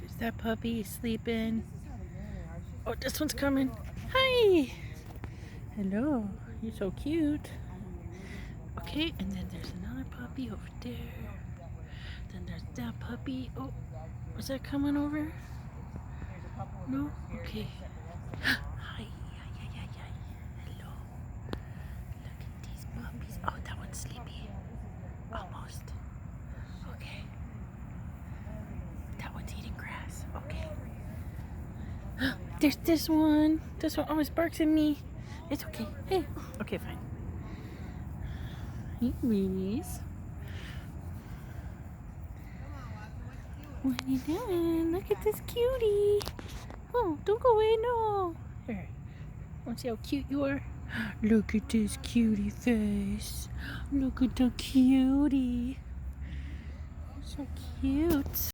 There's that puppy sleeping. Oh, this one's coming. Hi. Hello. You're so cute. Okay, and then there's another puppy over there. Then there's that puppy. Oh, was that coming over? No? Okay. Hi. Hi. Hello. Look at these puppies. Oh, that one's sleepy. Almost. Okay. That one's eating grass. Okay. There's this one. This one always barks at me. It's okay. Hey. Okay, fine. Hey, babies. What are you doing? Look at this cutie. Oh, don't go away. No. Here. Want to see how cute you are? Look at this cutie face. Look at the cutie. So cute.